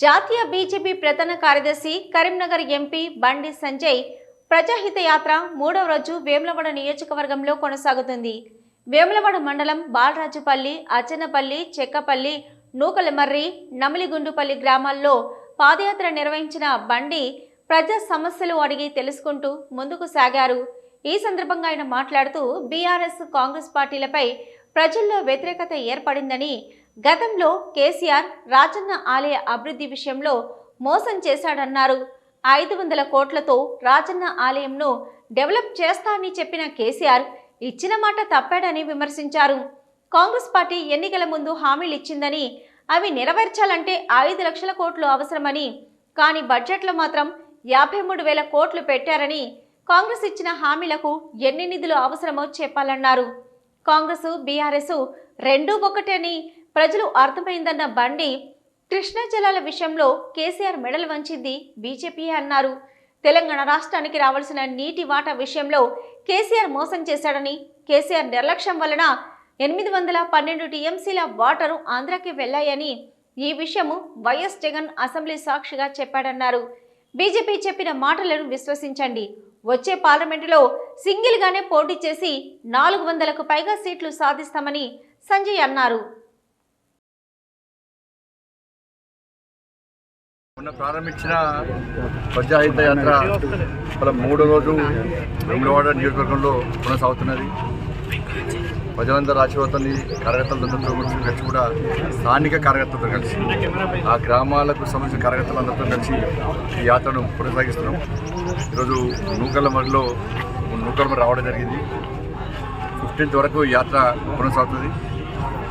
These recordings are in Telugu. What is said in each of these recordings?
జాతీయ బీజేపీ ప్రధాన కార్యదర్శి కరీంనగర్ ఎంపీ బండి సంజయ్ ప్రజాహిత యాత్ర 3వ రోజు వేములవాడ నియోజకవర్గంలో కొనసాగుతుంది. వేములవాడ మండలం బాలరాజుపల్లి, అచ్చనపల్లి, చెక్కపల్లి, నూకలమర్రి, నమిలిగుండుపల్లి గ్రామాల్లో పాదయాత్ర నిర్వహించిన బండి ప్రజా సమస్యలు అడిగి తెలుసుకుంటూ ముందుకు సాగారు. ఈ సందర్భంగా ఆయన మాట్లాడుతూ బీఆర్ఎస్, కాంగ్రెస్ పార్టీలపై ప్రజల్లో వ్యతిరేకత ఏర్పడిందని, గతంలో కేసీఆర్ రాజన్న ఆలయ అభివృద్ధి విషయంలో మోసం చేశాడన్నారు. 500 కోట్లతో రాజన్న ఆలయంను డెవలప్ చేస్తా అని చెప్పిన కేసీఆర్ ఇచ్చిన మాట తప్పాడని విమర్శించారు. కాంగ్రెస్ పార్టీ ఎన్నికల ముందు హామీలు ఇచ్చిందని, అవి నెరవేర్చాలంటే 5 లక్షల కోట్లు అవసరమని, కానీ బడ్జెట్లో మాత్రం 53,000 కోట్లు పెట్టారని, కాంగ్రెస్ ఇచ్చిన హామీలకు ఎన్ని నిధులు అవసరమో చెప్పాలన్నారు. కాంగ్రెస్, బీఆర్ఎస్ రెండూ ఒకటని ప్రజలు అర్థమైందన్న బండి, కృష్ణా జలాల విషయంలో కేసీఆర్ మెడలు వంచింది బీజేపీ అన్నారు. తెలంగాణ రాష్ట్రానికి రావాల్సిన నీటి వాటా విషయంలో కేసీఆర్ మోసం చేశాడని, కేసీఆర్ నిర్లక్ష్యం వలన 812 టీఎంసీల వాటరు ఆంధ్రాకి వెళ్లాయని, ఈ విషయము వైఎస్ జగన్ అసెంబ్లీ సాక్షిగా చెప్పాడన్నారు. బీజేపీ చెప్పిన మాటలను విశ్వసించండి, వచ్చే పార్లమెంటులో సింగిల్గానే పోటీ చేసి 400కు పైగా సీట్లు సాధిస్తామని సంజయ్ అన్నారు. మొన్న ప్రారంభించిన ప్రజాహిత యాత్ర 3వ రోజు వేములవాడ నియోజకవర్గంలో కొనసాగుతున్నది. ప్రజలందరూ ఆశీర్వాదాన్ని కార్యకర్తలందరితో కలిసి కూడా స్థానిక కార్యకర్తలతో కలిసి ఆ గ్రామాలకు సంబంధించిన కార్యకర్తలందరితో కలిసి ఈ యాత్రను కొనసాగిస్తున్నాం. ఈరోజు నూకలమర్రిలో రావడం జరిగింది. 15th వరకు యాత్ర కొనసాగుతుంది.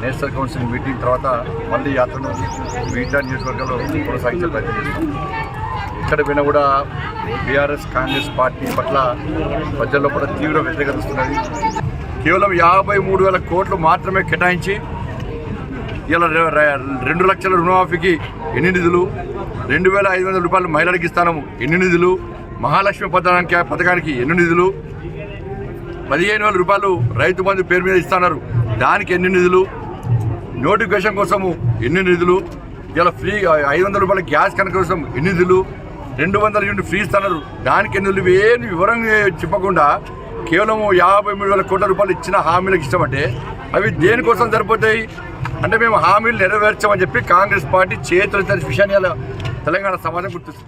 నేషనల్ కౌన్సిల్ మీటింగ్ తర్వాత మళ్ళీ యాత్రను మిగతా నియోజకవర్గంలో కొనసాగించే ప్రయత్నం చేస్తాం. ఇక్కడ పోయినా కూడా బీఆర్ఎస్, కాంగ్రెస్ పార్టీ పట్ల ప్రజల్లో కూడా తీవ్ర వ్యతిరేకత వస్తున్నది. కేవలం 53,000 కోట్లు మాత్రమే కేటాయించి ఇలా 2 లక్షల రుణమాఫీకి ఎన్ని నిధులు, 2,500 రూపాయలు మహిళలకు ఇస్తాము ఎన్ని నిధులు, మహాలక్ష్మి పథకానికి ఎన్ని నిధులు, 15,000 రూపాయలు రైతు బంధు పేరు మీద ఇస్తున్నారు దానికి ఎన్ని నిధులు, నోటిఫికేషన్ కోసము ఎన్ని నిధులు, ఇలా ఫ్రీ 500 రూపాయల గ్యాస్ కనెక్షన్ కోసం ఎన్ని నిధులు, 200 యూనిట్ ఫ్రీ ఇస్తున్నారు దానికి ఎన్ని నిధులు, ఏమి వివరంగా చెప్పకుండా కేవలం 53,000 కోట్ల రూపాయలు ఇచ్చిన హామీలకు ఇష్టమంటే అవి దేనికోసం సరిపోతాయి అంటే మేము హామీలు నెరవేర్చామని చెప్పి కాంగ్రెస్ పార్టీ చేతులు విషయాన్ని తెలంగాణ సమాజం గుర్తిస్తుంది.